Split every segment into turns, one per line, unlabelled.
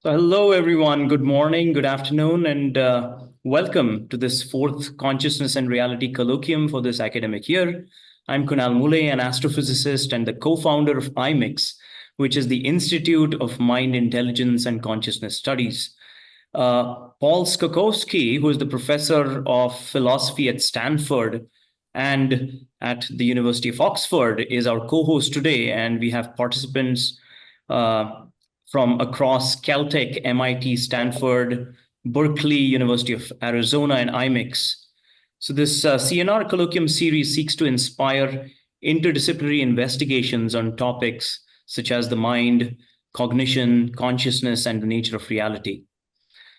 Hello, everyone. Good morning, good afternoon, and welcome to this fourth Consciousness and Reality Colloquium for this academic year. I'm Kunal Mule, an astrophysicist and the co-founder of IMIX, which is the Institute of Mind, Intelligence, and Consciousness Studies. Paul Skokowski, who is the professor of philosophy at Stanford and at the University of Oxford, is our co-host today, and we have participants from across Caltech, MIT, Stanford, Berkeley, University of Arizona, and IMIX. So this CNR Colloquium series seeks to inspire interdisciplinary investigations on topics such as the mind, cognition, consciousness, and the nature of reality.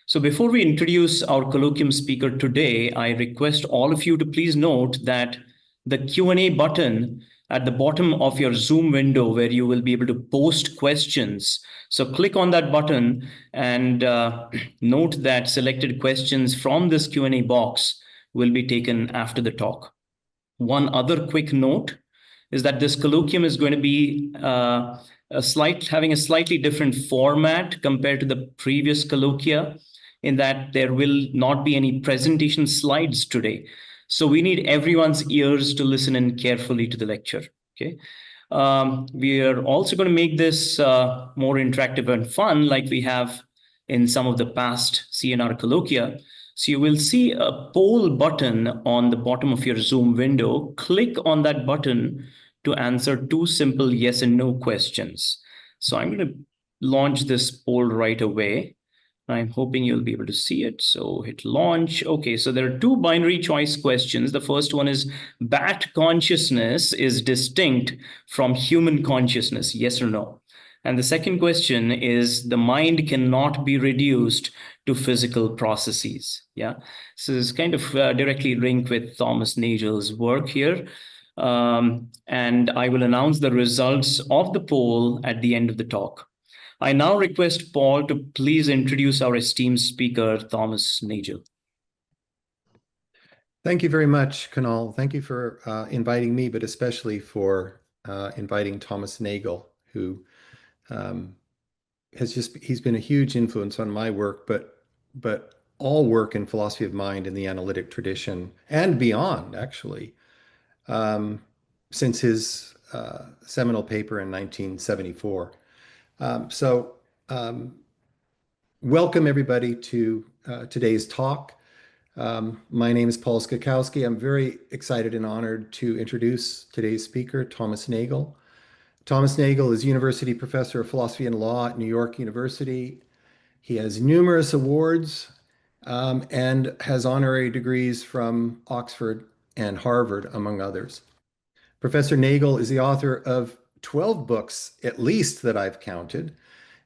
So before we introduce our colloquium speaker today, I request all of you to please note that the Q&A button at the bottom of your Zoom window where you will be able to post questions. So click on that button and note that selected questions from this Q&A box will be taken after the talk. One other quick note is that this colloquium is going to be having a slightly different format compared to the previous colloquia, in that there will not be any presentation slides today. So we need everyone's ears to listen in carefully to the lecture, okay? We are also going to make this more interactive and fun like we have in some of the past CNR colloquia. So you will see a poll button on the bottom of your Zoom window. Click on that button to answer two simple yes and no questions. So I'm going to launch this poll right away. I'm hoping you'll be able to see it. So hit launch. Okay, so there are two binary choice questions. The first one is, bat consciousness is distinct from human consciousness, yes or no? And the second question is, the mind cannot be reduced to physical processes. Yeah, so it's kind of directly linked with Thomas Nagel's work here. And I will announce the results of the poll at the end of the talk. I now request Paul to please introduce our esteemed speaker, Thomas Nagel.
Thank you very much, Kunal. Thank you for inviting me, but especially for inviting Thomas Nagel, who he's been a huge influence on my work, but all work in philosophy of mind in the analytic tradition and beyond, actually, since his seminal paper in 1974. Welcome everybody to today's talk. My name is Paul Skokowski. I'm very excited and honored to introduce today's speaker, Thomas Nagel. Thomas Nagel is University Professor of Philosophy and Law at New York University. He has numerous awards and has honorary degrees from Oxford and Harvard, among others. Professor Nagel is the author of 12 books, at least, that I've counted,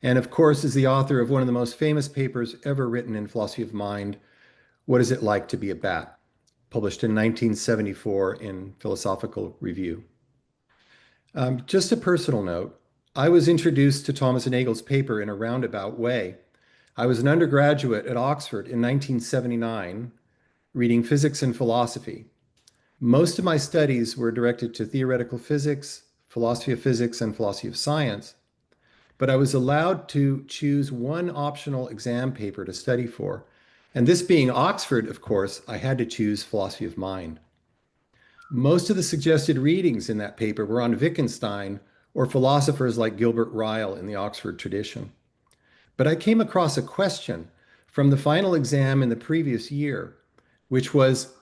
and of course is the author of one of the most famous papers ever written in philosophy of mind, What Is It Like to Be a Bat?, published in 1974 in Philosophical Review. Just a personal note, I was introduced to Thomas Nagel's paper in a roundabout way. I was an undergraduate at Oxford in 1979, reading physics and philosophy. Most of my studies were directed to theoretical physics, philosophy of physics, and philosophy of science, but I was allowed to choose one optional exam paper to study for. And this being Oxford, of course, I had to choose philosophy of mind. Most of the suggested readings in that paper were on Wittgenstein or philosophers like Gilbert Ryle in the Oxford tradition. But I came across a question from the final exam in the previous year, which was,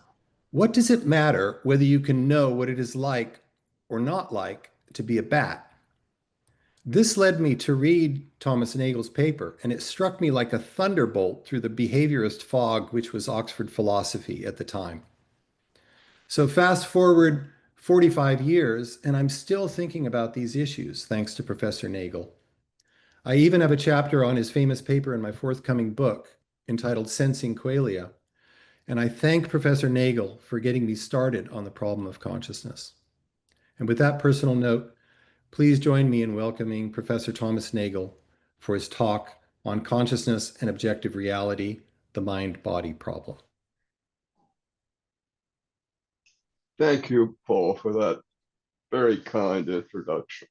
what does it matter whether you can know what it is like or not like to be a bat? This led me to read Thomas Nagel's paper, and it struck me like a thunderbolt through the behaviorist fog, which was Oxford philosophy at the time. So fast forward 45 years, and I'm still thinking about these issues, thanks to Professor Nagel. I even have a chapter on his famous paper in my forthcoming book entitled Sensing Qualia. And I thank Professor Nagel for getting me started on the problem of consciousness. And with that personal note, please join me in welcoming Professor Thomas Nagel for his talk on consciousness and objective reality, the mind-body problem.
Thank you, Paul, for that very kind introduction.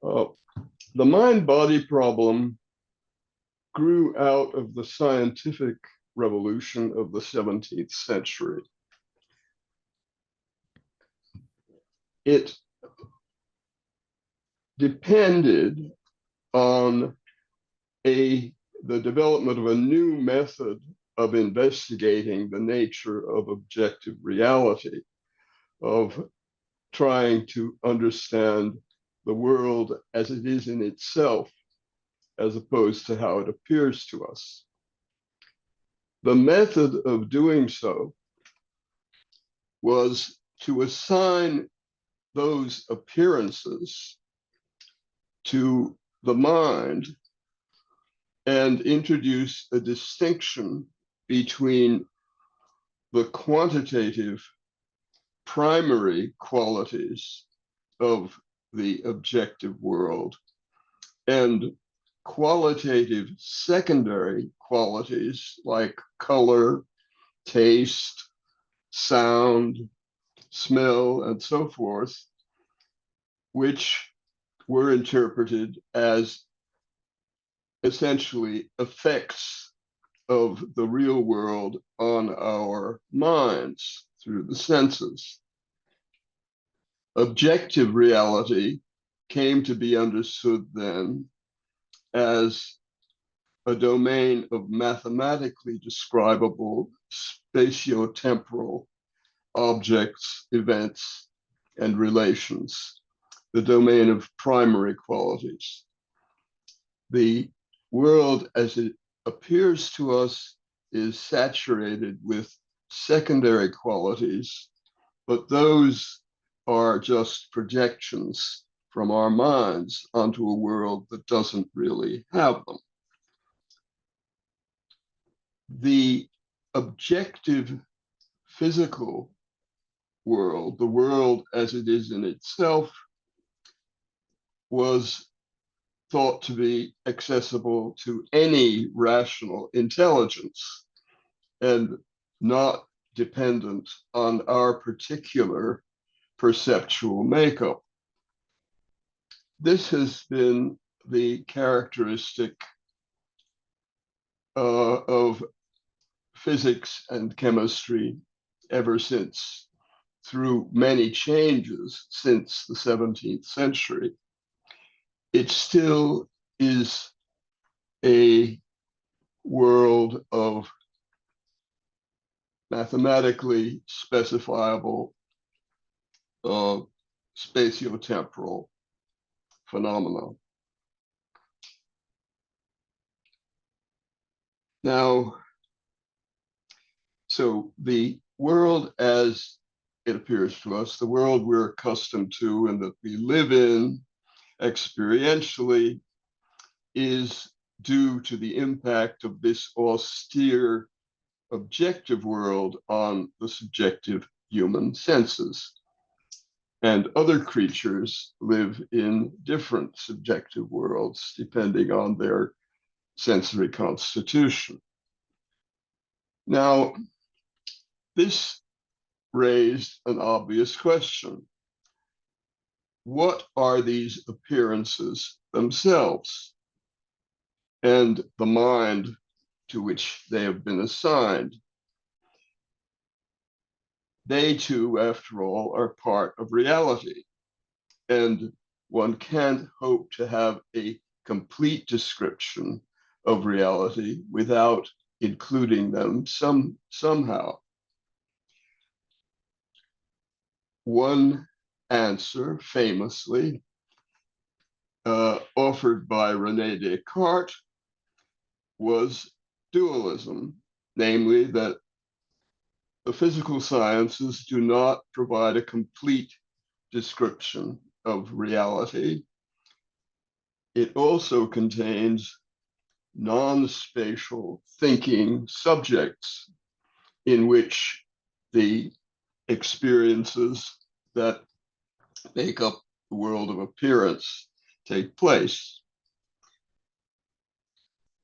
The mind-body problem grew out of the scientific revolution of the 17th century. It depended on the development of a new method of investigating the nature of objective reality, of trying to understand the world as it is in itself, as opposed to how it appears to us. The method of doing so was to assign those appearances to the mind and introduce a distinction between the quantitative primary qualities of the objective world and qualitative secondary qualities like color, taste, sound, smell, and so forth, which were interpreted as essentially effects of the real world on our minds through the senses. Objective reality came to be understood then as a domain of mathematically describable spatio-temporal objects, events, and relations, the domain of primary qualities. The world as it appears to us is saturated with secondary qualities, but those are just projections from our minds onto a world that doesn't really have them. The objective physical world, the world as it is in itself, was thought to be accessible to any rational intelligence and not dependent on our particular perceptual makeup. This has been the characteristic of physics and chemistry ever since, through many changes since the 17th century. It still is a world of mathematically specifiable spatio-temporal phenomena. Now, so the world as it appears to us, the world we're accustomed to and that we live in experientially, is due to the impact of this austere objective world on the subjective human senses. And other creatures live in different subjective worlds depending on their sensory constitution. Now, this raised an obvious question. What are these appearances themselves and the mind to which they have been assigned? They too, after all, are part of reality, and one can't hope to have a complete description of reality without including them somehow. One answer, famously offered by René Descartes, was dualism, namely that the physical sciences do not provide a complete description of reality. It also contains non-spatial thinking subjects in which the experiences that make up the world of appearance take place.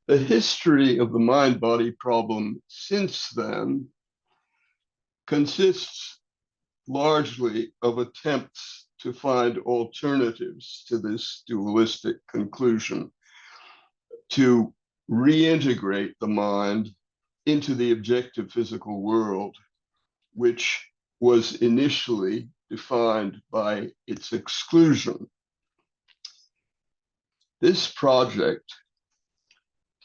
The history of the mind-body problem since then consists largely of attempts to find alternatives to this dualistic conclusion, to reintegrate the mind into the objective physical world, which was initially defined by its exclusion. This project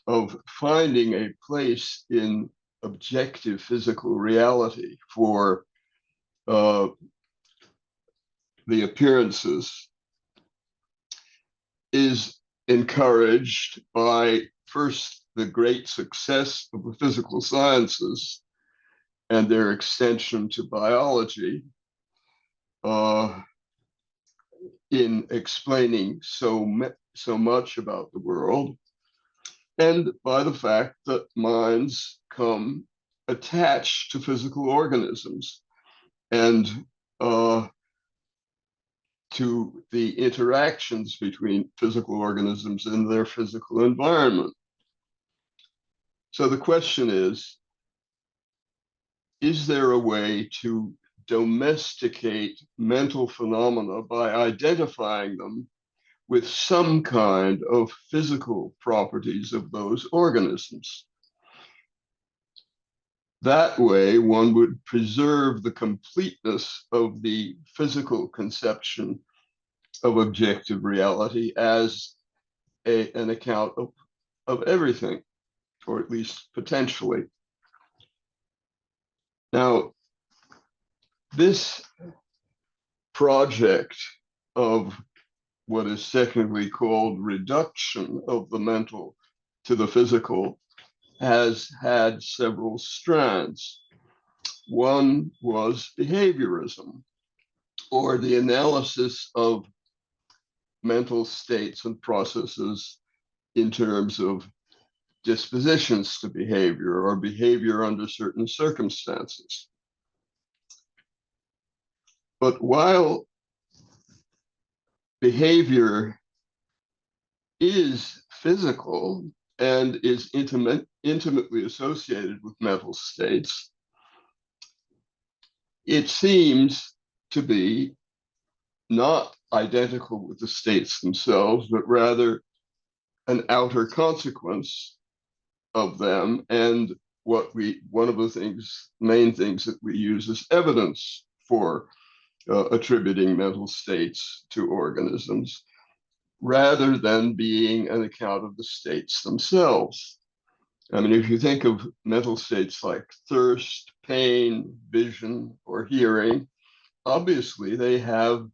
of finding a place in objective physical reality for the appearances is encouraged by, first, the great success of the physical sciences and their extension to biology in explaining so much about the world, and by the fact that minds come attached to physical organisms and to the interactions between physical organisms and their physical environment. So the question is there a way to domesticate mental phenomena by identifying them with some kind of physical properties of those organisms? That way, one would preserve the completeness of the physical conception of objective reality as an account of everything, or at least potentially. Now, this project of what is technically called reduction of the mental to the physical has had several strands. One was behaviorism, or the analysis of mental states and processes in terms of dispositions to behavior or behavior under certain circumstances. But while behavior is physical and is intimately associated with mental states, it seems to be not identical with the states themselves, but rather an outer consequence of them, and one of the main things that we use as evidence for attributing mental states to organisms, rather than being an account of the states themselves. I mean, if you think of mental states like thirst, pain, vision, or hearing, obviously they have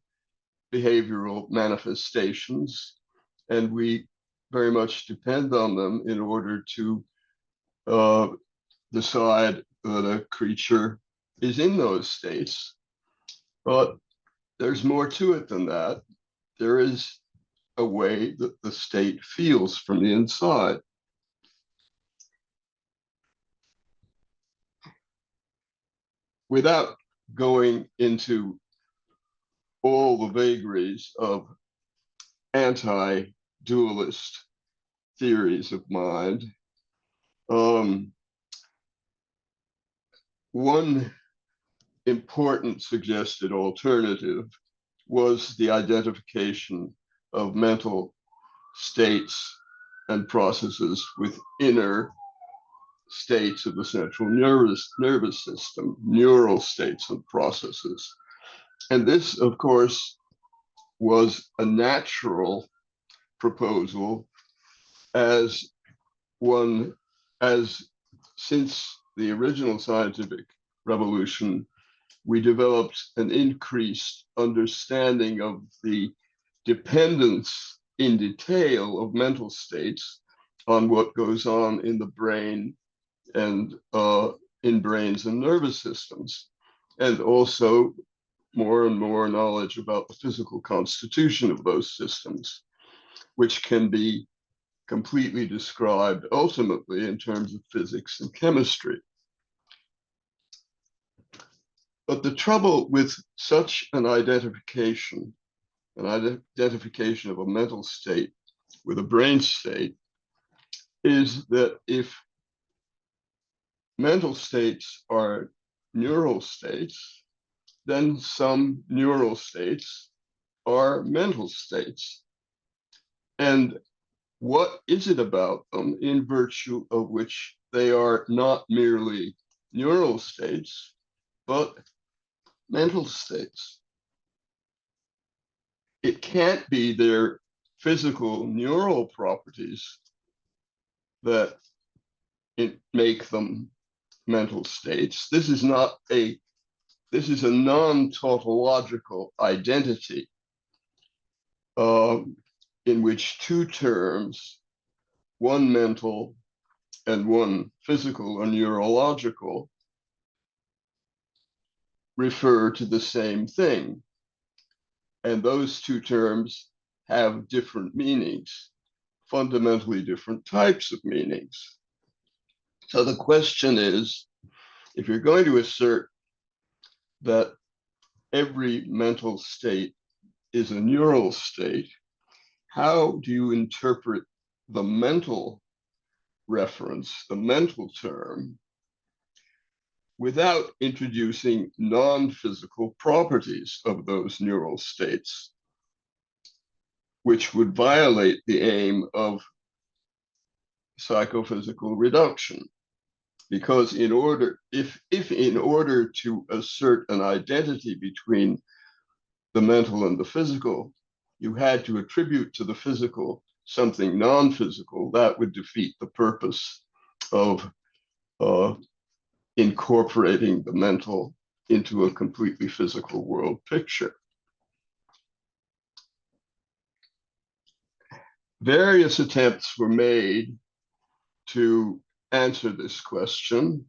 behavioral manifestations, and we very much depend on them in order to decide that a creature is in those states. But there's more to it than that. There is a way that the state feels from the inside. Without going into all the vagaries of anti-dualist theories of mind, one important suggested alternative was the identification of mental states and processes with inner states of the central nervous system, neural states and processes. And this, of course, was a natural proposal as since the original scientific revolution, we developed an increased understanding of the dependence in detail of mental states on what goes on in the brain and in brains and nervous systems, and also more and more knowledge about the physical constitution of those systems, which can be completely described ultimately in terms of physics and chemistry. But the trouble with such an identification of a mental state with a brain state, is that if mental states are neural states, then some neural states are mental states. And what is it about them in virtue of which they are not merely neural states, but mental states? It can't be their physical neural properties that make them mental states. This is a non-tautological identity in which two terms, one mental and one physical or neurological, refer to the same thing. And those two terms have different meanings, fundamentally different types of meanings. So the question is, if you're going to assert that every mental state is a neural state, how do you interpret the mental reference, the mental term, without introducing non-physical properties of those neural states, which would violate the aim of psychophysical reduction? Because if in order to assert an identity between the mental and the physical, you had to attribute to the physical something non-physical, that would defeat the purpose of incorporating the mental into a completely physical world picture. Various attempts were made to answer this question.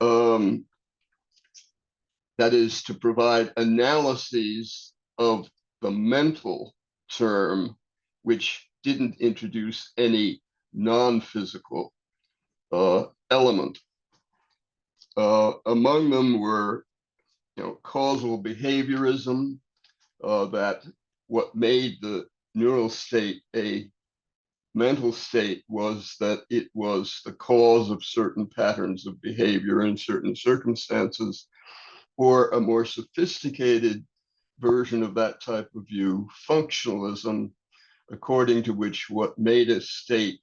That is, to provide analyses of the mental term, which didn't introduce any non-physical element. Among them were, causal behaviorism, that what made the neural state a mental state was that it was the cause of certain patterns of behavior in certain circumstances, or a more sophisticated version of that type of view, functionalism, according to which what made a state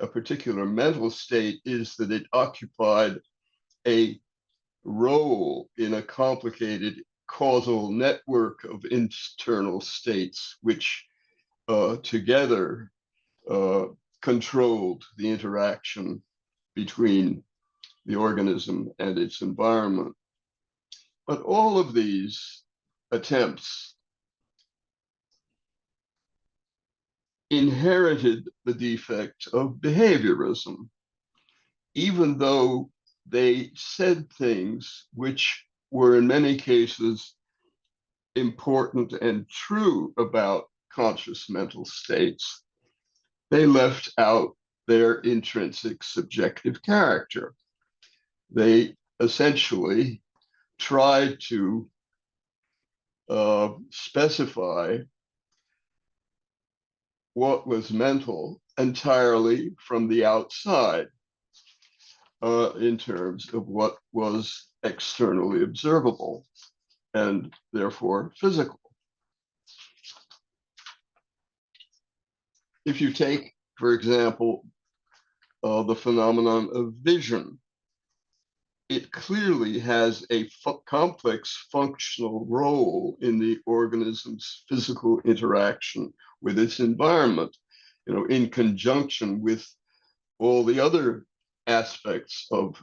a particular mental state is that it occupied a role in a complicated causal network of internal states, which together controlled the interaction between the organism and its environment. But all of these attempts inherited the defect of behaviorism, even though they said things which were in many cases important and true about conscious mental states. They left out their intrinsic subjective character. They essentially tried to specify what was mental entirely from the outside, in terms of what was externally observable and therefore physical. If you take, for example, the phenomenon of vision, it clearly has a complex functional role in the organism's physical interaction with its environment, in conjunction with all the other aspects of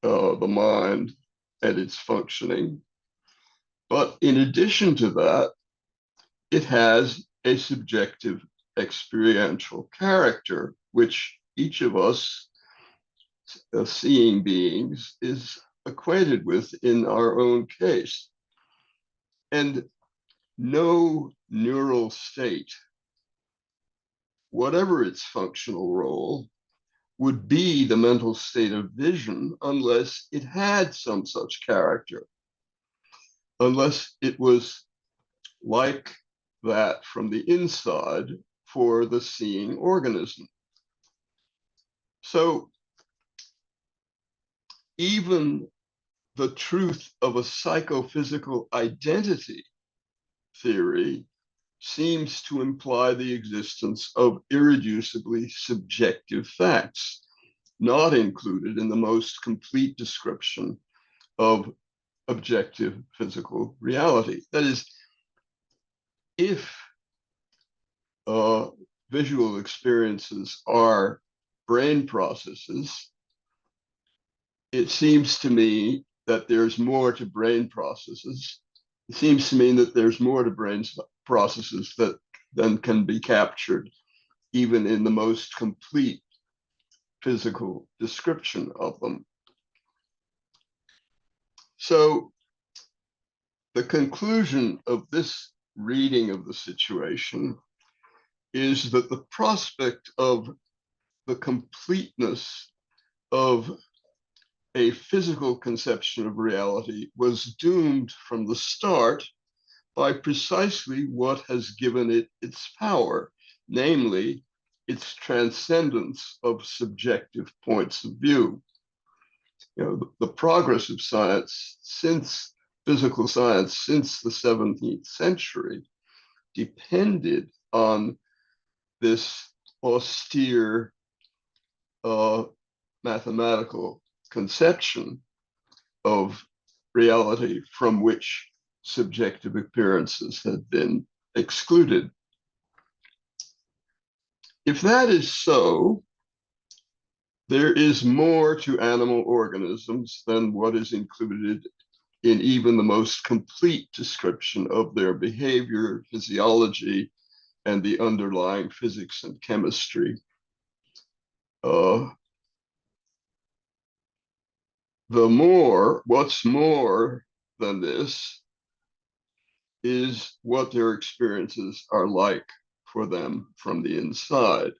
the mind and its functioning. But in addition to that, it has a subjective experiential character, which each of us seeing beings is acquainted with in our own case. And no neural state, whatever its functional role, would be the mental state of vision unless it had some such character, unless it was like that from the inside for the seeing organism. So even the truth of a psychophysical identity theory seems to imply the existence of irreducibly subjective facts, not included in the most complete description of objective physical reality. That is, if visual experiences are brain processes, it seems to me that there's more to brain processes. It seems to me that there's more to brain processes than can be captured even in the most complete physical description of them. So the conclusion of this reading of the situation is that the prospect of the completeness of a physical conception of reality was doomed from the start by precisely what has given it its power, namely its transcendence of subjective points of view. You know, the progress of science since physical science since the 17th century depended on this austere mathematical conception of reality from which subjective appearances had been excluded. If that is so, there is more to animal organisms than what is included in even the most complete description of their behavior, physiology, and the underlying physics and chemistry. What's more than this is what their experiences are like for them from the inside.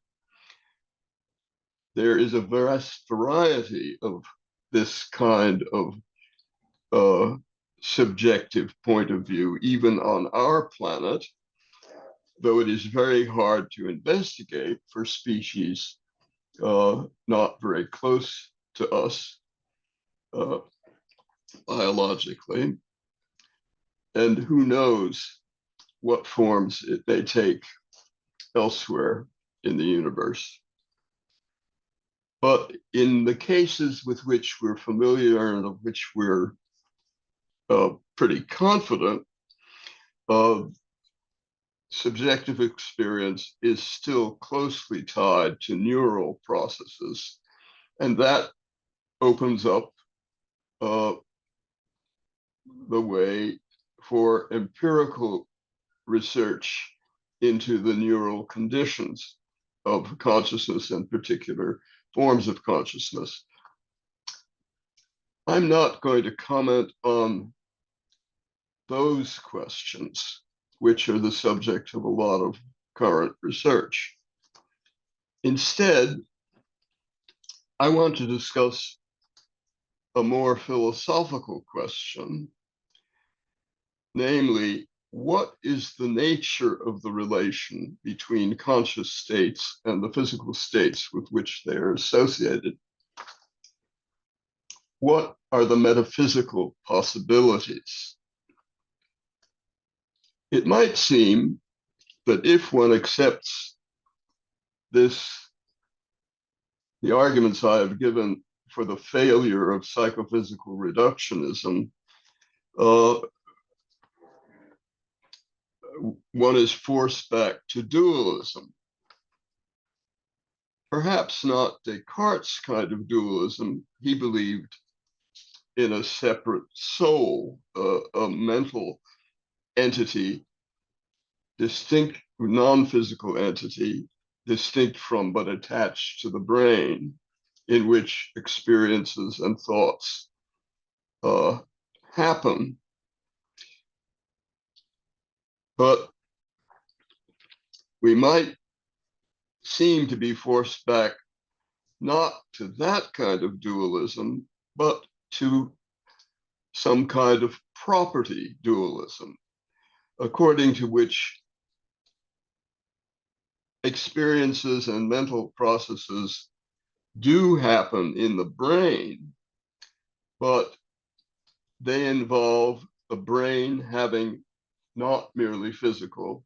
There is a vast variety of this kind of subjective point of view, even on our planet, though it is very hard to investigate for species not very close to us biologically. And who knows what forms it may take elsewhere in the universe. But in the cases with which we're familiar and of which we're pretty confident, subjective experience is still closely tied to neural processes. And that opens up the way for empirical research into the neural conditions of consciousness and particular forms of consciousness. I'm not going to comment on those questions, which are the subject of a lot of current research. Instead, I want to discuss a more philosophical question, namely, what is the nature of the relation between conscious states and the physical states with which they are associated? What are the metaphysical possibilities? It might seem that if one accepts the arguments I have given for the failure of psychophysical reductionism, one is forced back to dualism. Perhaps not Descartes' kind of dualism. He believed in a separate soul, a mental entity, distinct, non-physical entity, distinct from but attached to the brain, in which experiences and thoughts happen. But we might seem to be forced back not to that kind of dualism, but to some kind of property dualism, according to which experiences and mental processes do happen in the brain, but they involve the brain having not merely physical,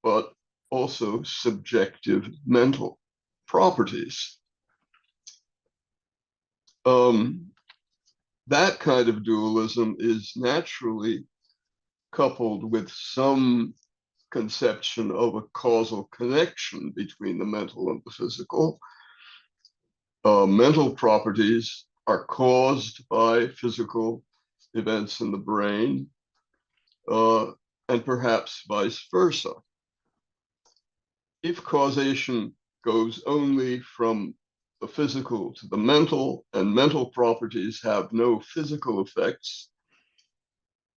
but also subjective mental properties. That kind of dualism is naturally coupled with some conception of a causal connection between the mental and the physical. Mental properties are caused by physical events in the brain, and perhaps vice versa. If causation goes only from the physical to the mental, and mental properties have no physical effects,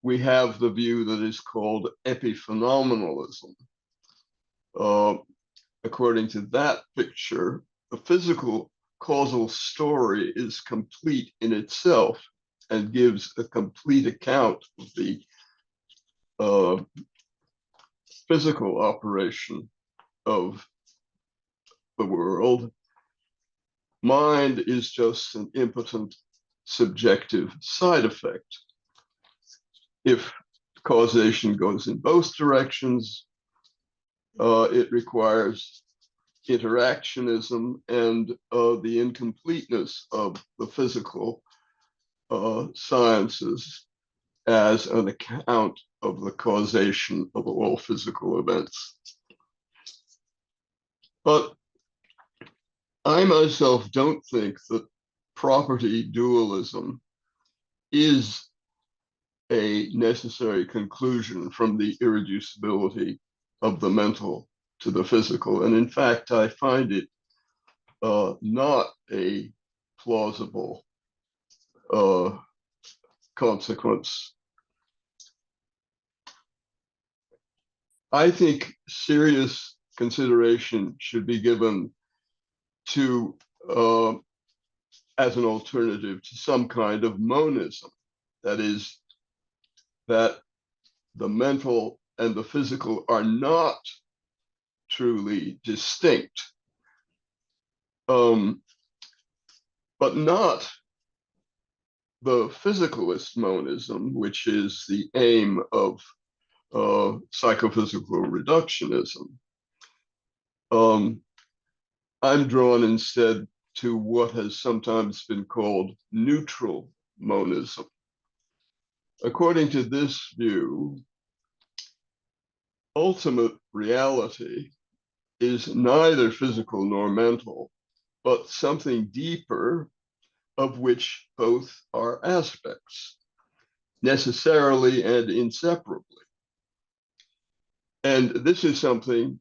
we have the view that is called epiphenomenalism. According to that picture, the physical causal story is complete in itself and gives a complete account of the physical operation of the world. Mind is just an impotent subjective side effect. If causation goes in both directions, it requires interactionism and the incompleteness of the physical sciences as an account of the causation of all physical events. But I myself don't think that property dualism is a necessary conclusion from the irreducibility of the mental to the physical. And in fact, I find it not a plausible consequence. I think serious consideration should be given to, as an alternative to some kind of monism. That is, that the mental and the physical are not truly distinct, but not the physicalist monism, which is the aim of psychophysical reductionism. I'm drawn instead to what has sometimes been called neutral monism. According to this view, ultimate reality is neither physical nor mental, but something deeper of which both are aspects, necessarily and inseparably. And this is something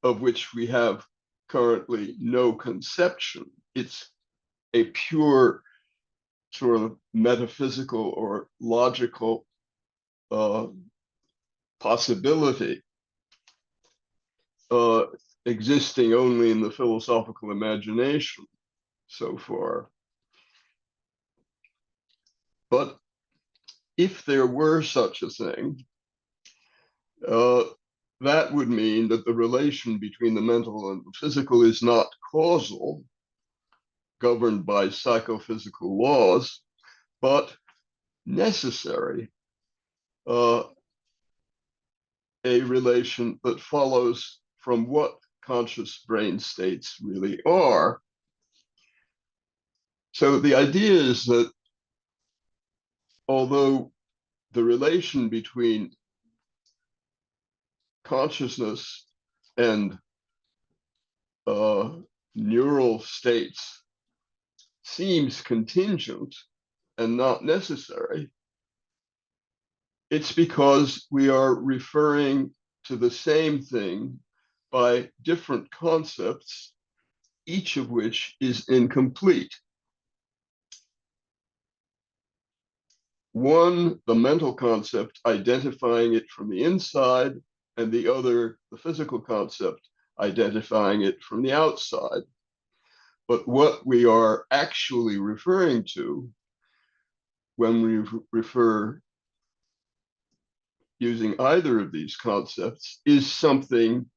of which we have currently no conception. It's a pure sort of metaphysical or logical possibility, existing only in the philosophical imagination so far. But if there were such a thing, that would mean that the relation between the mental and the physical is not causal, governed by psychophysical laws, but necessary, a relation that follows from what conscious brain states really are. So the idea is that although the relation between consciousness and neural states seems contingent and not necessary, it's because we are referring to the same thing by different concepts, each of which is incomplete. One, the mental concept, identifying it from the inside, and the other, the physical concept, identifying it from the outside. But what we are actually referring to when we refer using either of these concepts is something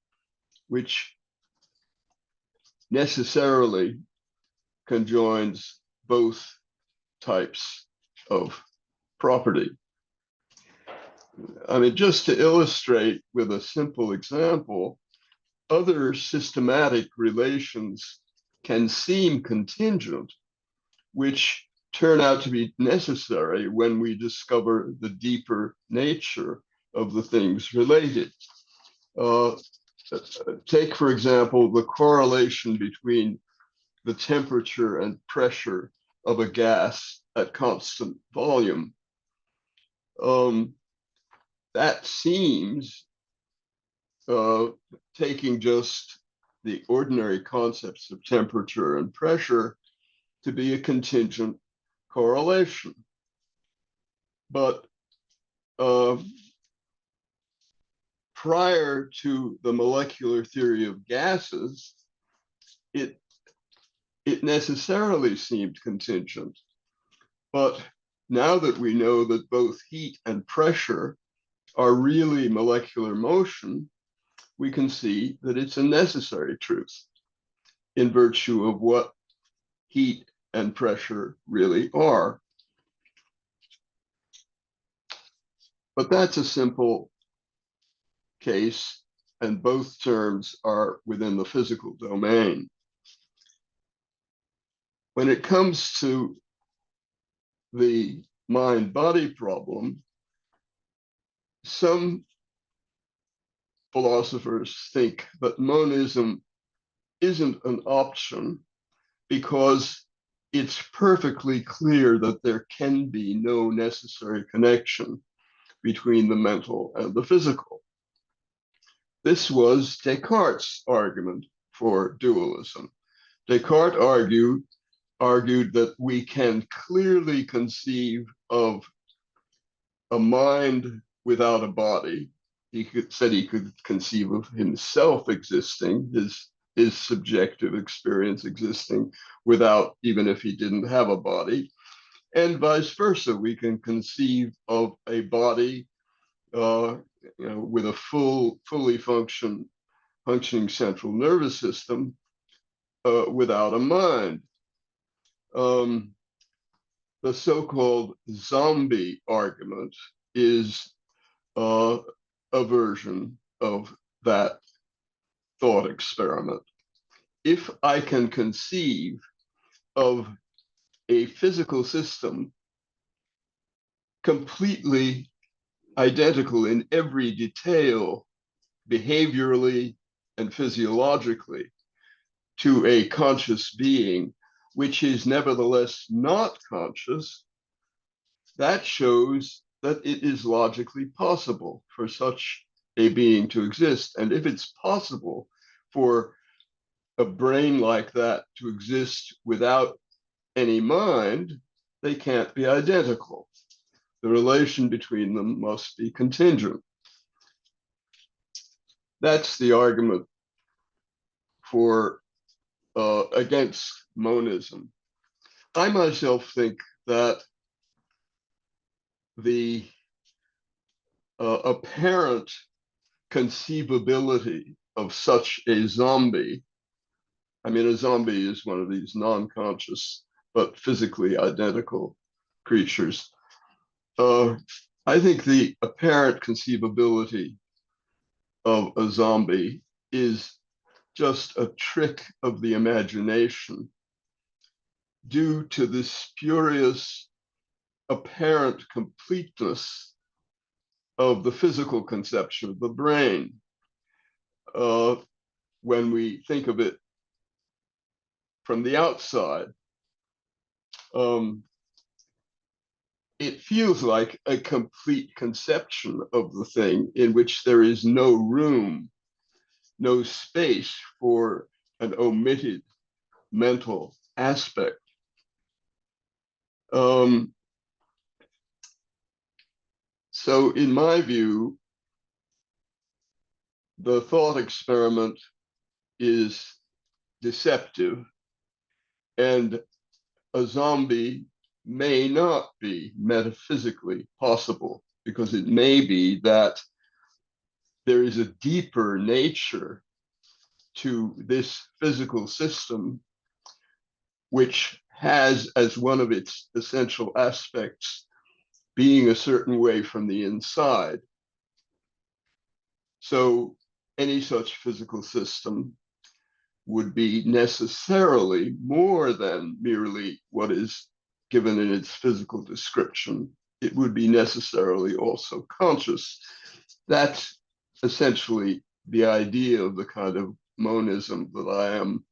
which necessarily conjoins both types of property. I mean, just to illustrate with a simple example, other systematic relations can seem contingent, which turn out to be necessary when we discover the deeper nature of the things related. Take, for example, the correlation between the temperature and pressure of a gas at constant volume. That seems, taking just the ordinary concepts of temperature and pressure, to be a contingent correlation. But prior to the molecular theory of gases, it necessarily seemed contingent. But now that we know that both heat and pressure are really molecular motion, we can see that it's a necessary truth in virtue of what heat and pressure really are. But that's a simple case, and both terms are within the physical domain. When it comes to the mind-body problem, some philosophers think that monism isn't an option because it's perfectly clear that there can be no necessary connection between the mental and the physical. This was Descartes' argument for dualism. Descartes argued that we can clearly conceive of a mind without a body. Said he could conceive of himself existing, his subjective experience existing without, even if he didn't have a body, and vice versa. We can conceive of a body, with a fully functioning central nervous system without a mind. The so-called zombie argument is a version of that thought experiment. If I can conceive of a physical system completely identical in every detail, behaviorally and physiologically, to a conscious being, which is nevertheless not conscious, that shows that it is logically possible for such a being to exist. And if it's possible for a brain like that to exist without any mind, they can't be identical. The relation between them must be contingent. That's the argument for against monism. I myself think that the apparent conceivability of such a zombie, I mean, a zombie is one of these non-conscious but physically identical creatures. I think the apparent conceivability of a zombie is just a trick of the imagination due to the spurious apparent completeness of the physical conception of the brain. When we think of it from the outside, it feels like a complete conception of the thing in which there is no room, no space for an omitted mental aspect. So in my view, the thought experiment is deceptive, and a zombie may not be metaphysically possible, because it may be that there is a deeper nature to this physical system, which has as one of its essential aspects being a certain way from the inside. So any such physical system would be necessarily more than merely what is given in its physical description. It would be necessarily also conscious. That's essentially the idea of the kind of monism that I am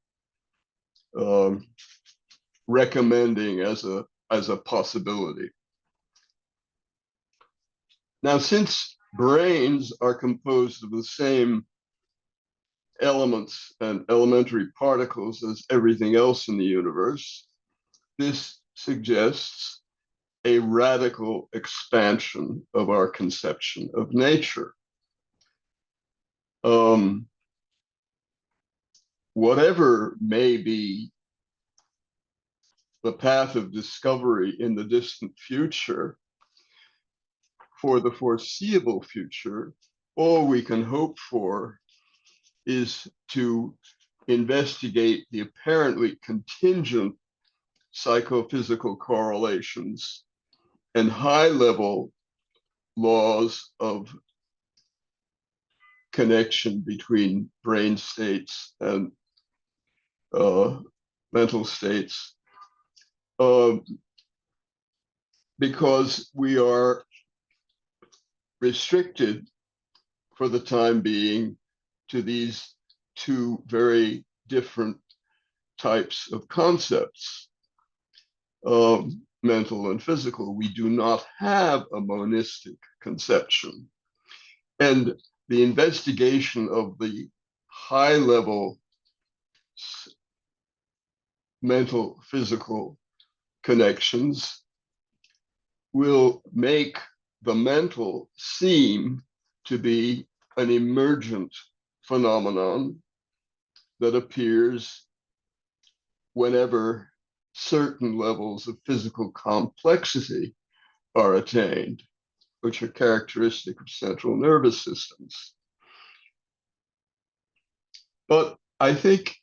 recommending as a possibility. Now, since brains are composed of the same elements and elementary particles as everything else in the universe, this suggests a radical expansion of our conception of nature. Whatever may be the path of discovery in the distant future, for the foreseeable future, all we can hope for is to investigate the apparently contingent psychophysical correlations and high-level laws of connection between brain states and mental states, because we are restricted for the time being to these two very different types of concepts, mental and physical. We do not have a monistic conception. And the investigation of the high-level mental physical connections will make the mental seem to be an emergent phenomenon that appears whenever certain levels of physical complexity are attained, which are characteristic of central nervous systems. But I think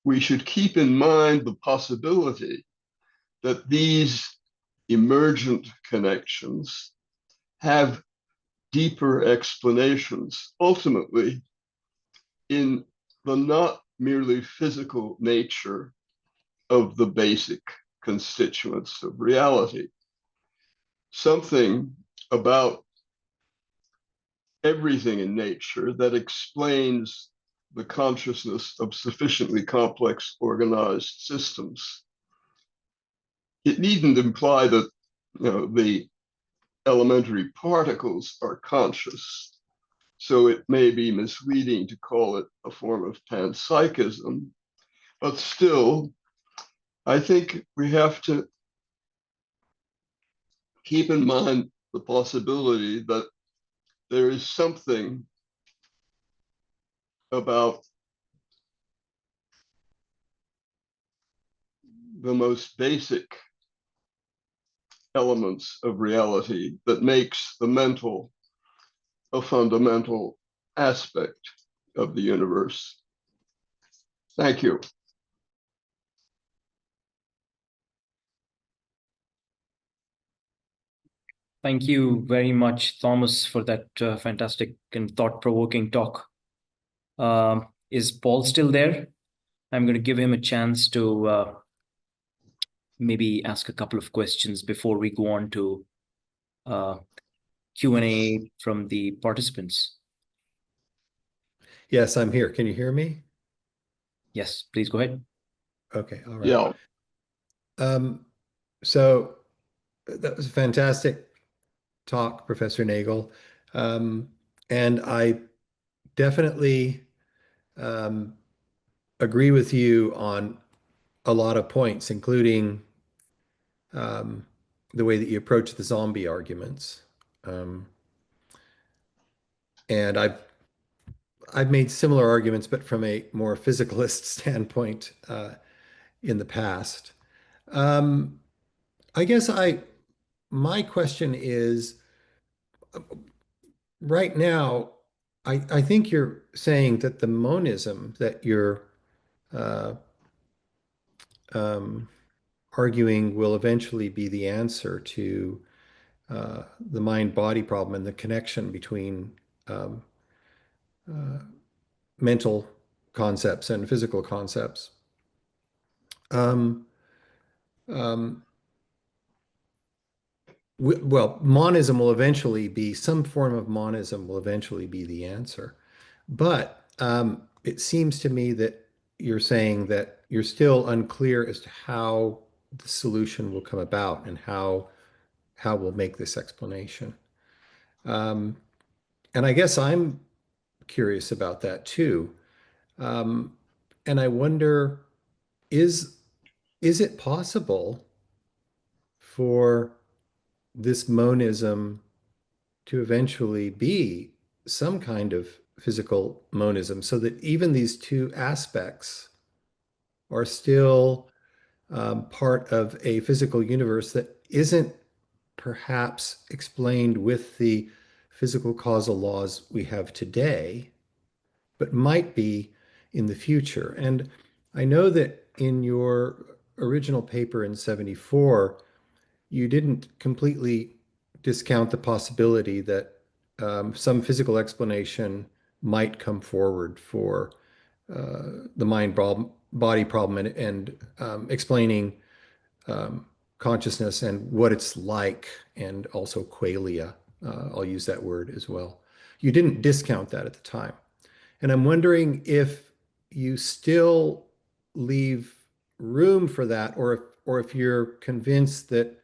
we should keep in mind the possibility that these emergent connections have deeper explanations, ultimately, in the not merely physical nature of the basic constituents of reality. Something about everything in nature that explains the consciousness of sufficiently complex organized systems. It needn't imply that the elementary particles are conscious. So it may be misleading to call it a form of panpsychism, but still, I think we have to keep in mind the possibility that there is something about the most basic elements of reality that makes the mental a fundamental aspect of the universe. Thank you.
Thank you very much, Thomas, for that fantastic and thought-provoking talk. Is Paul still there? I'm going to give him a chance to maybe ask a couple of questions before we go on to Q&A from the participants.
Yes, I'm here. Can you hear me?
Yes, please go ahead.
Okay, all right. Yeah. So that was a fantastic talk, Professor Nagel. And I definitely agree with you on a lot of points, including the way that you approach the zombie arguments. And I've made similar arguments, but from a more physicalist standpoint in the past. I guess my question is, right now, I think you're saying that the monism that you're arguing will eventually be the answer to the mind-body problem and the connection between um, mental concepts and physical concepts. Um, um, well, monism will eventually be, some form of monism will eventually be the answer. But it seems to me that you're saying that you're still unclear as to how the solution will come about and how we'll make this explanation. Um, and I guess I'm curious about that too. Um, and I wonder, is is it possible for this monism to eventually be some kind of physical monism so that even these two aspects are still part of a physical universe that isn't perhaps explained with the physical causal laws we have today, but might be in the future. And I know that in your original paper in 74, you didn't completely discount the possibility that some physical explanation might come forward for the mind-body problem and explaining consciousness and what it's like, and also qualia. I'll use that word as well. You didn't discount that at the time. And I'm wondering if you still leave room for that, or if you're convinced that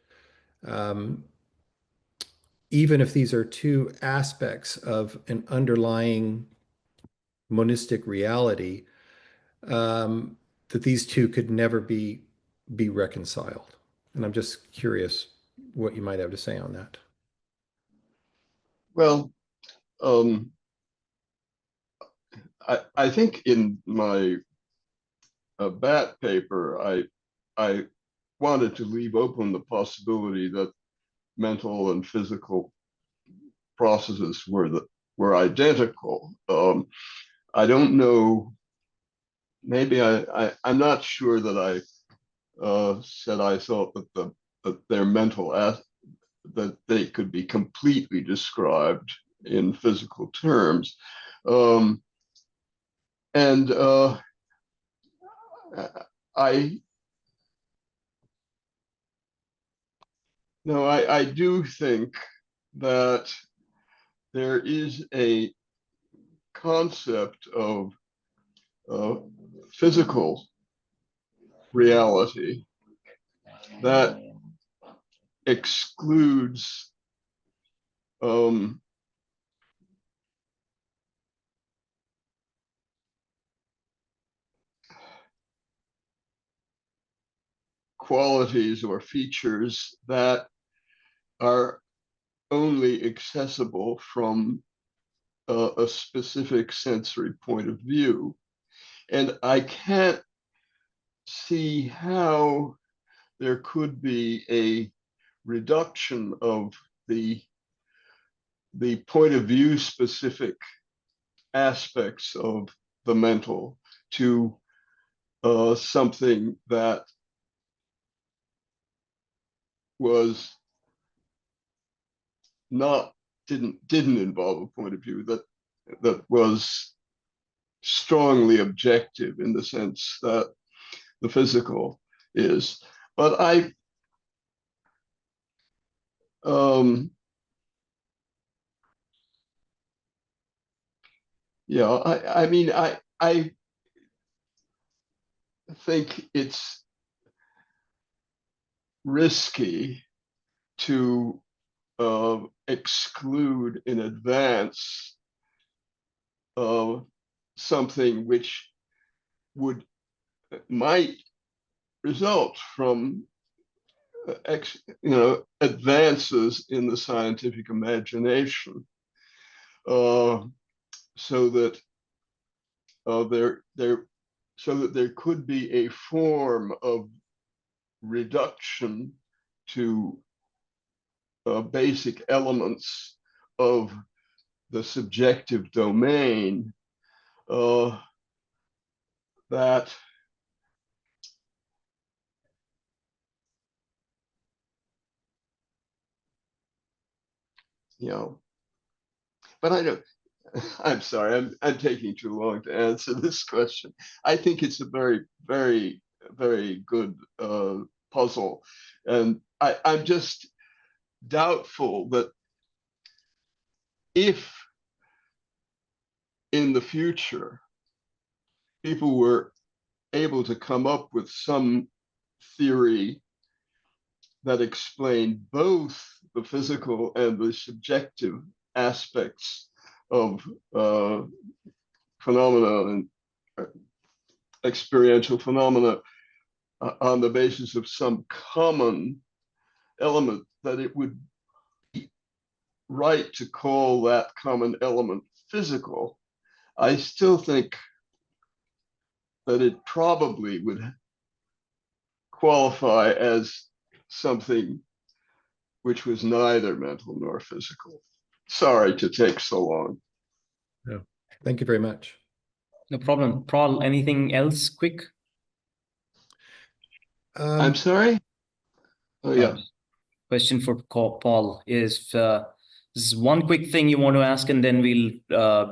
um, even if these are two aspects of an underlying monistic reality, um, that these two could never be reconciled. And I'm just curious what you might have to say on that.
Well, I think in my BAT paper, I wanted to leave open the possibility that mental and physical processes were identical. I don't know. Maybe I'm not sure that I said I thought that their mental that they could be completely described in physical terms, and I no, I do think that there is a concept of physical reality that excludes qualities or features that are only accessible from a specific sensory point of view. And I can't see how there could be a reduction of the point of view specific aspects of the mental to something that was not didn't involve a point of view that was strongly objective in the sense that the physical is. But I mean, I think it's risky to exclude in advance something which might result from advances in the scientific imagination, so that there could be a form of reduction to basic elements of the subjective domain that you know, but I don't. I'm sorry, I'm taking too long to answer this question. I think it's a very, very, very good puzzle, and I'm just doubtful that if in the future people were able to come up with some theory that explained both the physical and the subjective aspects of phenomena and experiential phenomena on the basis of some common element, that it would be right to call that common element physical. I still think that it probably would qualify as something which was neither mental nor physical. Sorry to take so long.
No, thank you very much.
No problem. Paul, anything else quick?
I'm sorry? Oh, yeah.
Question for Paul is this one quick thing you want to ask, and then we'll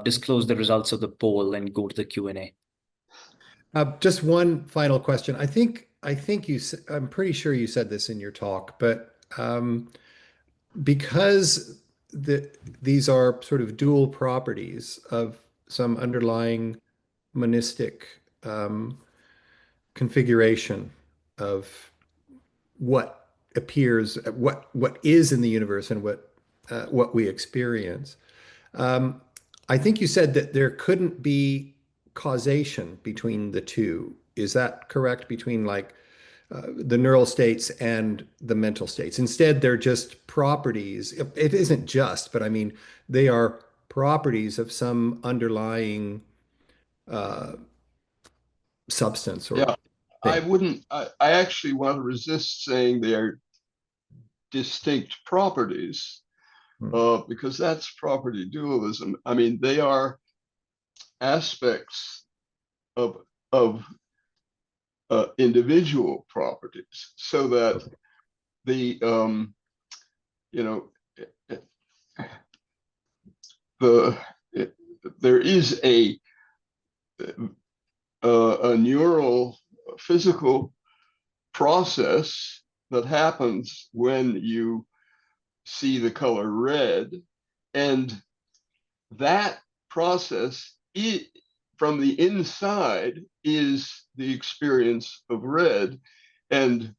disclose the results of the poll and go to the Q&A.
Just one final question. I think I'm pretty sure you said this in your talk, but because these are sort of dual properties of some underlying monistic configuration of what appears, what is in the universe, and what we experience. I think you said that there couldn't be causation between the two. Is that correct? Between like the neural states and the mental states. Instead, they're just properties. It isn't just, but I mean, they are properties of some underlying substance or
Yeah, I
thing.
wouldn't, I actually want to resist saying they are distinct properties because that's property dualism. I mean, they are aspects of individual properties, so that the you know there is a neural physical process that happens when you see the color red, and that process from the inside is the experience of red, and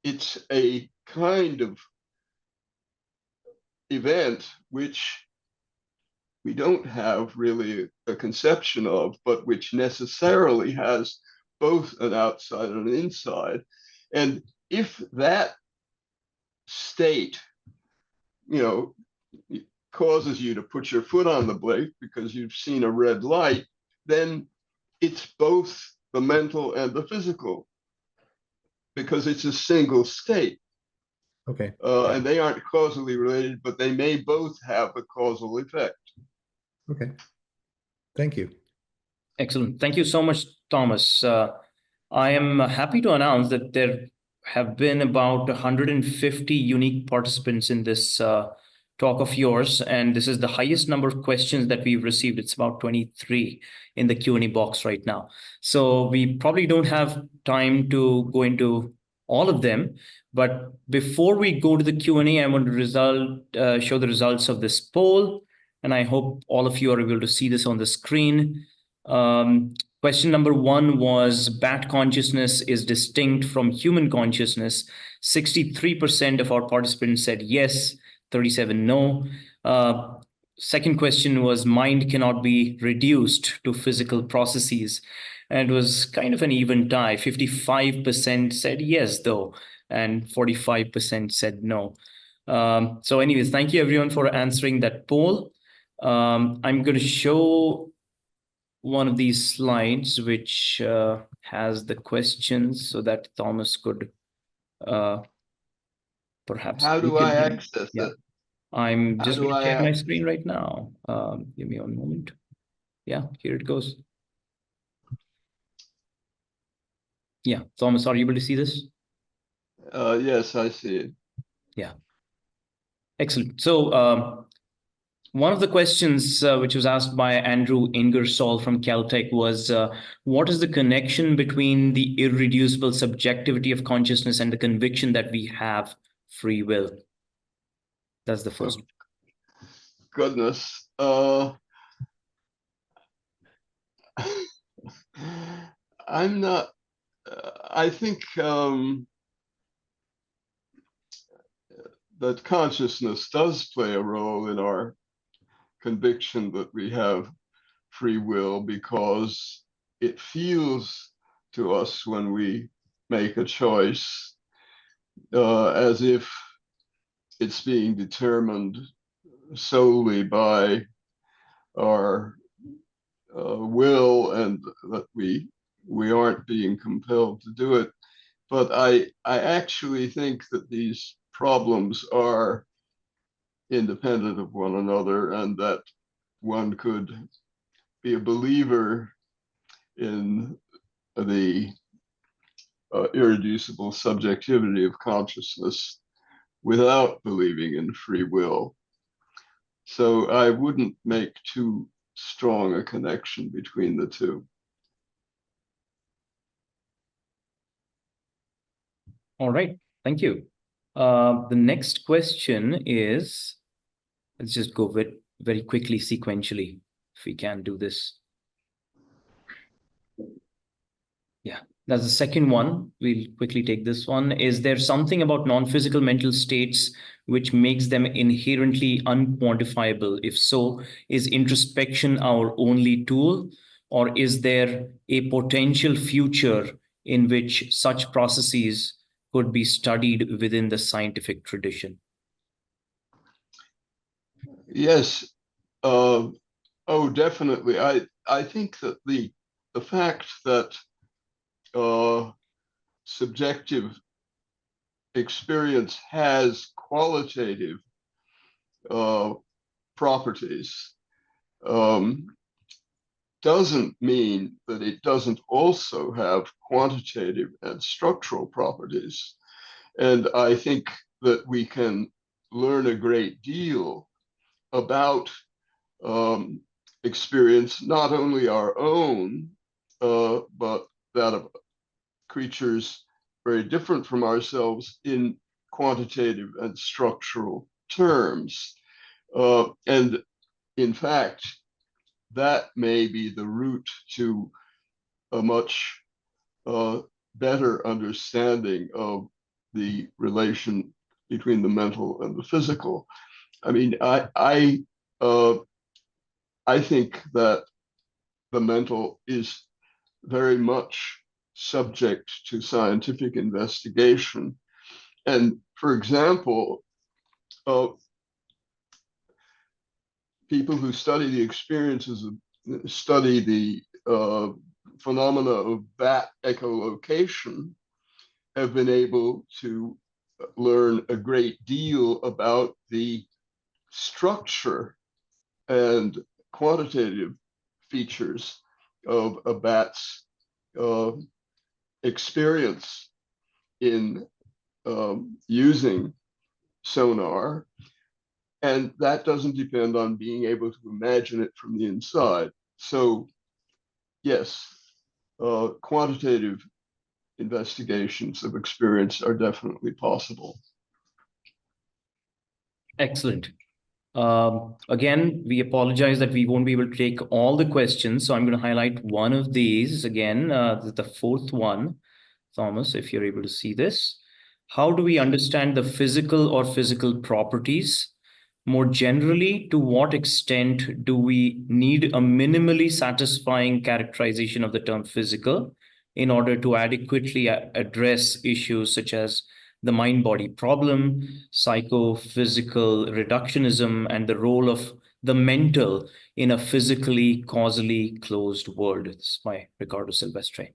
it's a kind of event which we don't have really a conception of, but which necessarily has both an outside and an inside. And if that state, causes you to put your foot on the brake because you've seen a red light, then it's both the mental and the physical, because it's a single state.
Okay.
And they aren't causally related, but they may both have a causal effect.
Okay. Thank you.
Excellent. Thank you so much, Thomas. I am happy to announce that there have been about 150 unique participants in this talk of yours, and this is the highest number of questions that we've received. It's about 23 in the Q&A box right now. So we probably don't have time to go into all of them, but before we go to the Q&A, I want to show the results of this poll, and I hope all of you are able to see this on the screen. Question number 1 was, bat consciousness is distinct from human consciousness. 63% of our participants said yes, 37 no. Second question was, mind cannot be reduced to physical processes. And it was kind of an even tie. 55% said yes, though, and 45% said no. So anyways, thank you everyone for answering that poll. I'm going to show one of these slides which has the questions so that Thomas could perhaps.
How do I access it?
I'm just going to share my screen right now. Give me 1 moment. Yeah, here it goes. Yeah, Thomas, are you able to see this?
Yes, I see it.
Yeah. Excellent. So one of the questions which was asked by Andrew Ingersoll from Caltech was, what is the connection between the irreducible subjectivity of consciousness and the conviction that we have free will? That's the first.
Goodness. I'm not, I think that consciousness does play a role in our conviction that we have free will, because it feels to us when we make a choice as if it's being determined solely by our will, and that we aren't being compelled to do it. But I actually think that these problems are independent of one another, and that one could be a believer in the irreducible subjectivity of consciousness without believing in free will. So I wouldn't make too strong a connection between the two.
All right, thank you. The next question is, let's just go very quickly sequentially, if we can do this. Yeah, that's the second one. We'll quickly take this one. Is there something about non-physical mental states which makes them inherently unquantifiable? If so, is introspection our only tool, or is there a potential future in which such processes could be studied within the scientific tradition?
Yes. Oh, definitely. I think that the fact that subjective experience has qualitative properties doesn't mean that it doesn't also have quantitative and structural properties. And I think that we can learn a great deal about experience, not only our own, but that of creatures very different from ourselves in quantitative and structural terms. And in fact, that may be the route to a much better understanding of the relation between the mental and the physical. I mean, I think that the mental is very much subject to scientific investigation. And for example, people who study the experiences of, study the phenomena of bat echolocation have been able to learn a great deal about the structure and quantitative features of a bat's experience in using sonar. And that doesn't depend on being able to imagine it from the inside. So yes, quantitative investigations of experience are definitely possible.
Excellent. Again, we apologize that we won't be able to take all the questions. So I'm going to highlight one of these again, the fourth one. Thomas, if you're able to see this. How do we understand the physical or physical properties? More generally, to what extent do we need a minimally satisfying characterization of the term physical in order to adequately address issues such as the mind-body problem, psychophysical reductionism, and the role of the mental in a physically causally closed world? It's by Ricardo Silvestre.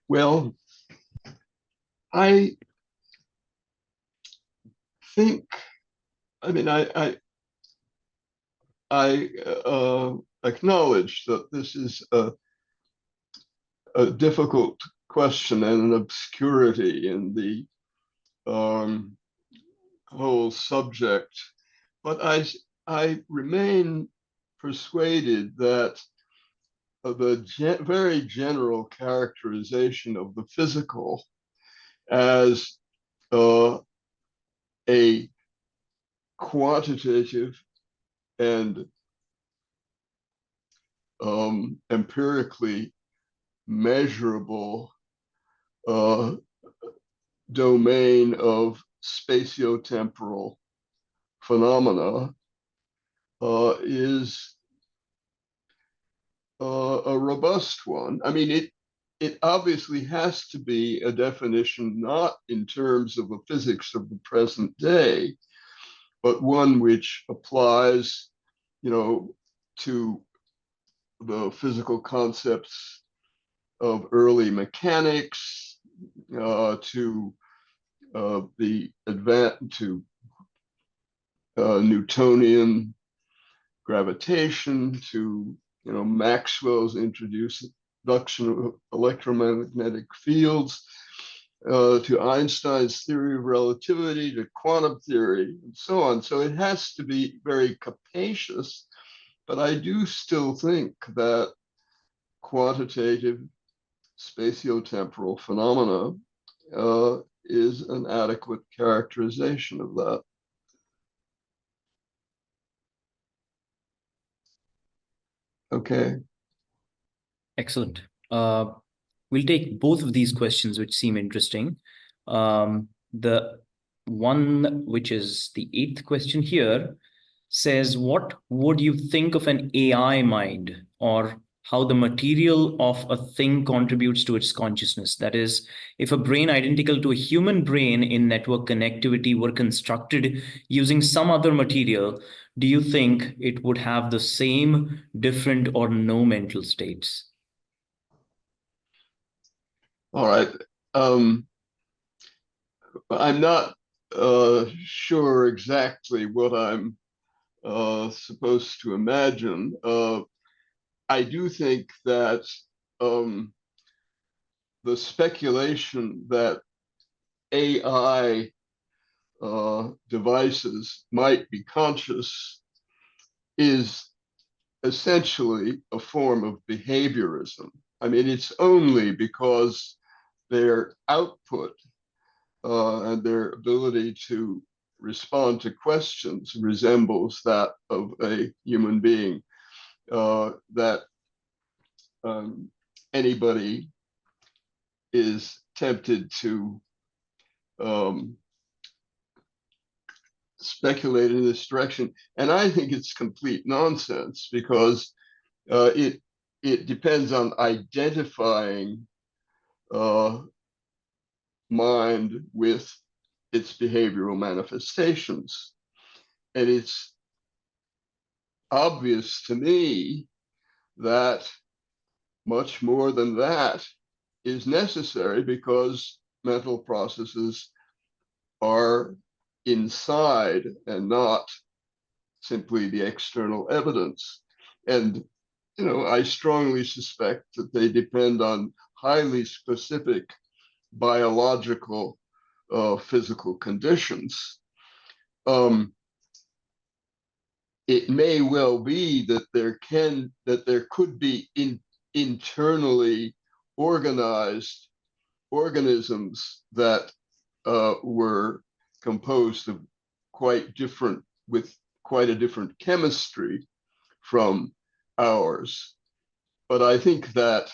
Well, I think, I mean, I acknowledge that this is a difficult question and an obscurity in the whole subject, but I remain persuaded that the very general characterization of the physical as a quantitative and empirically measurable domain of spatio-temporal phenomena is a robust one. I mean, it obviously has to be a definition not in terms of the physics of the present day, but one which applies, to the physical concepts of early mechanics, to the Newtonian gravitation, to Maxwell's introduction of electromagnetic fields, to Einstein's theory of relativity, to quantum theory, and so on. So it has to be very capacious, but I do still think that quantitative spatio-temporal phenomena is an adequate characterization of that. Okay.
Excellent. We'll take both of these questions, which seem interesting. The one, which is the 8th question here, says, what would you think of an AI mind, or how the material of a thing contributes to its consciousness? That is, if a brain identical to a human brain in network connectivity were constructed using some other material, do you think it would have the same, different, or no mental states?
All right. I'm not sure exactly what I'm supposed to imagine. I do think that the speculation that AI devices might be conscious is essentially a form of behaviorism. I mean, it's only because their output and their ability to respond to questions resembles that of a human being that anybody is tempted to speculate in this direction. And I think it's complete nonsense, because it depends on identifying mind with its behavioral manifestations. And it's obvious to me that much more than that is necessary, because mental processes are inside and not simply the external evidence. And I strongly suspect that they depend on highly specific biological physical conditions. It may well be that there could be internally organized organisms that were composed of with quite a different chemistry from ours. But I think that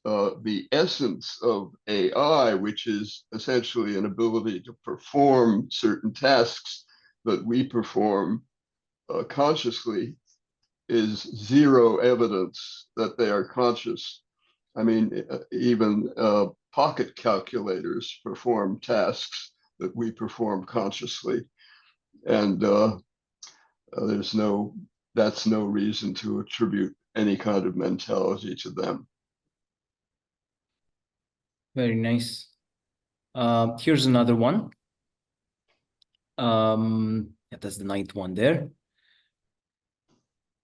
the essence of AI, which is essentially an ability to perform certain tasks that we perform consciously, is zero evidence that they are conscious. I mean, even pocket calculators perform tasks that we perform consciously, and that's no reason to attribute any kind of mentality to them.
Very nice. Here's another one. That's the 9th one there.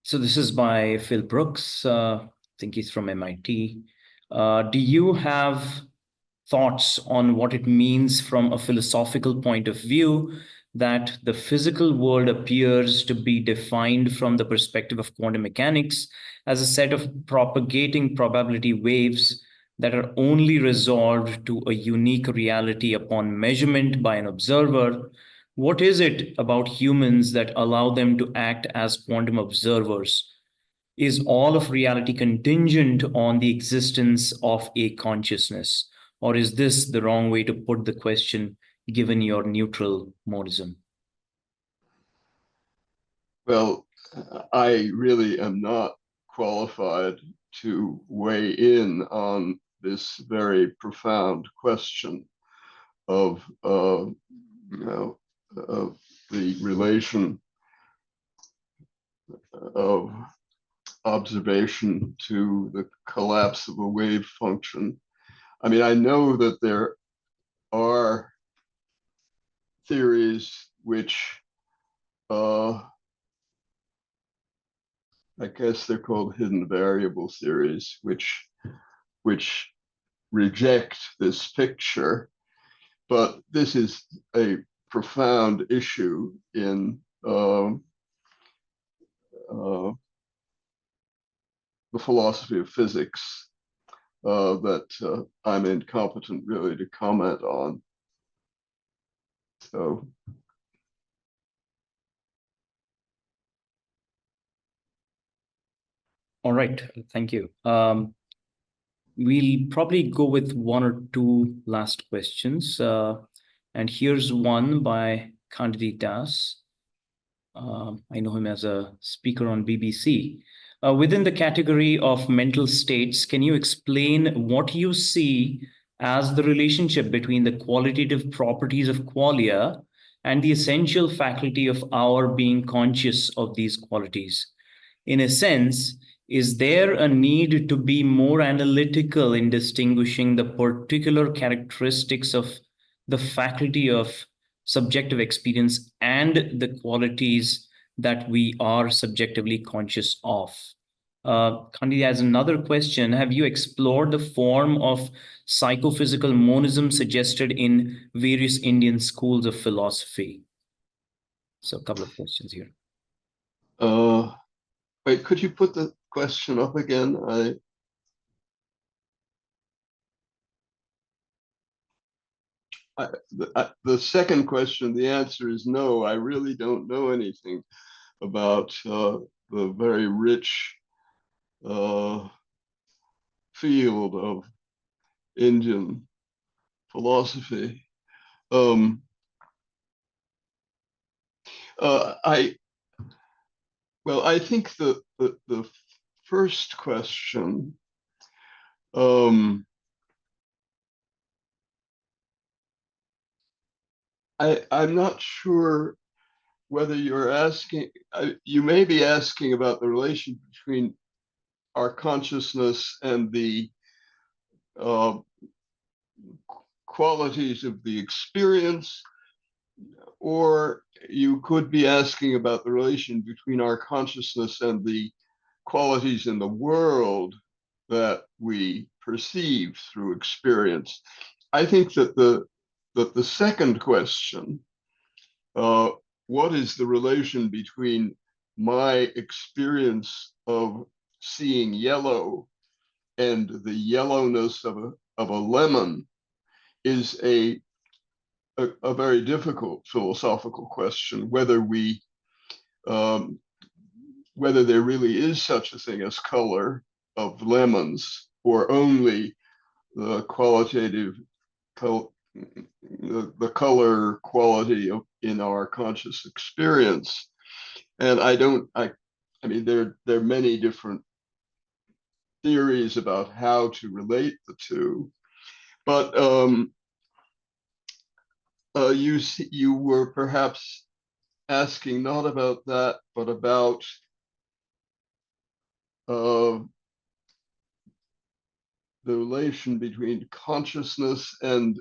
So this is by Phil Brooks. I think he's from MIT. Do you have thoughts on what it means from a philosophical point of view, that the physical world appears to be defined from the perspective of quantum mechanics as a set of propagating probability waves that are only resolved to a unique reality upon measurement by an observer. What is it about humans that allow them to act as quantum observers? Is all of reality contingent on the existence of a consciousness? Or is this the wrong way to put the question, given your neutral monism?
Well, I really am not qualified to weigh in on this very profound question of of the relation of observation to the collapse of a wave function. I mean, I know that there are theories which I guess they're called hidden variable theories, which reject this picture. But this is a profound issue in the philosophy of physics that I'm incompetent really to comment on. So.
All right, thank you. We'll probably go with one or two last questions. And here's one by Kandidi Das. I know him as a speaker on BBC. Within the category of mental states, can you explain what you see as the relationship between the qualitative properties of qualia and the essential faculty of our being conscious of these qualities? In a sense, is there a need to be more analytical in distinguishing the particular characteristics of the faculty of subjective experience and the qualities that we are subjectively conscious of? Kandi has another question. Have you explored the form of psychophysical monism suggested in various Indian schools of philosophy? So a couple of questions here.
Wait, could you put the question up again? The second question, the answer is no. I really don't know anything about the very rich field of Indian philosophy. I think the first question, I'm not sure whether you're asking, you may be asking about the relation between our consciousness and the qualities of the experience, or you could be asking about the relation between our consciousness and the qualities in the world that we perceive through experience. I think that the second question, what is the relation between my experience of seeing yellow and the yellowness of a lemon, is a very difficult philosophical question, whether there really is such a thing as color of lemons, or only the qualitative the color quality in our conscious experience. And I mean, there are many different theories about how to relate the two, but you were perhaps asking not about that, but about the relation between consciousness and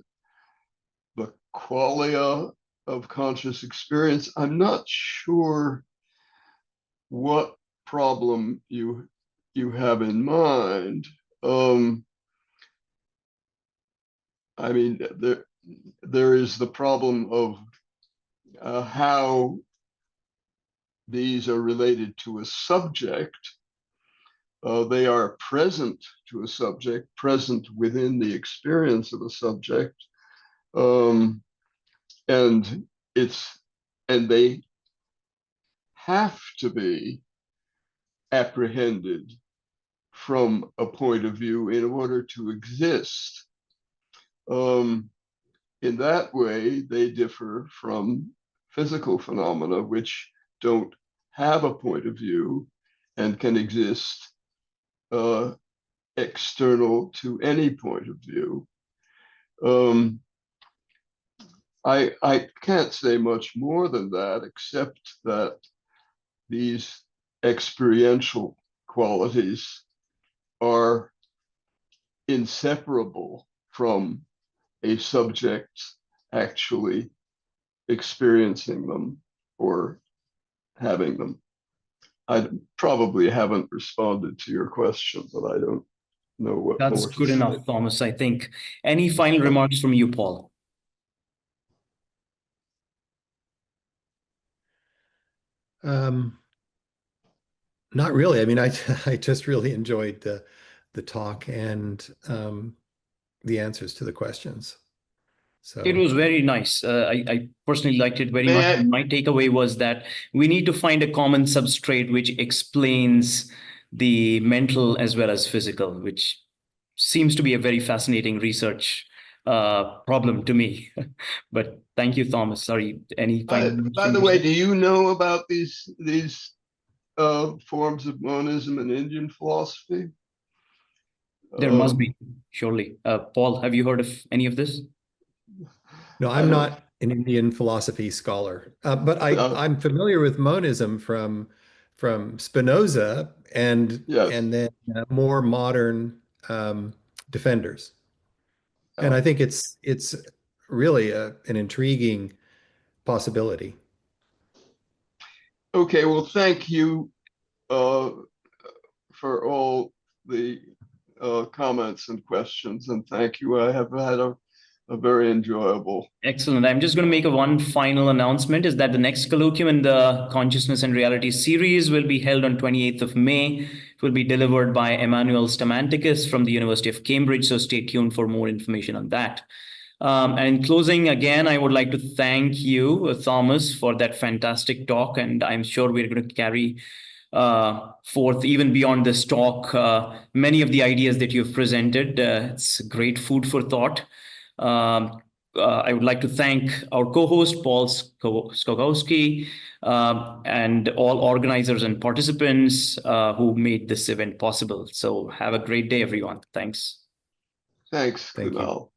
the qualia of conscious experience. I'm not sure what problem you have in mind. I mean, there is the problem of how these are related to a subject. They are present to a subject, present within the experience of a subject, and they have to be apprehended from a point of view in order to exist. In that way, they differ from physical phenomena, which don't have a point of view and can exist external to any point of view. I can't say much more than that, except that these experiential qualities are inseparable from a subject actually experiencing them or having them. I probably haven't responded to your question, but I don't know what
That's
more to
good
say.
enough, Thomas, I think. Any final remarks from you, Paul?
Not really. I mean, I just really enjoyed the talk and the answers to the questions.
It
So
was very nice. I personally liked it very much.
May I,
My takeaway was that we need to find a common substrate which explains the mental as well as physical, which seems to be a very fascinating research problem to me. But thank you, Thomas. Sorry, any final remarks
by
from
the
you?
way, do you know about these forms of monism in Indian philosophy?
There must be, surely. Paul, have you heard of any of this?
no,
I
I'm
don't.
not an Indian philosophy scholar, but
Uh,
I'm familiar with monism from Spinoza and
yes.
then more modern defenders. And I think it's really an intriguing possibility.
Okay. Well, thank you uh, for all the comments and questions, and thank you. I have had a very enjoyable.
Excellent. I'm just going to make one final announcement is that the next colloquium in the Consciousness and Reality series will be held on 28th of May. It will be delivered by Emmanuel Stamantikis from the University of Cambridge. So stay tuned for more information on that. And in closing, again, I would like to thank you, Thomas, for that fantastic talk. And I'm sure we're going to carry forth even beyond this talk many of the ideas that you've presented. It's great food for thought. I would like to thank our co-host, Paul Skogowski, and all organizers and participants who made this event possible. So have a great day, everyone. Thanks.
Thanks,
Thank you.
Kunal.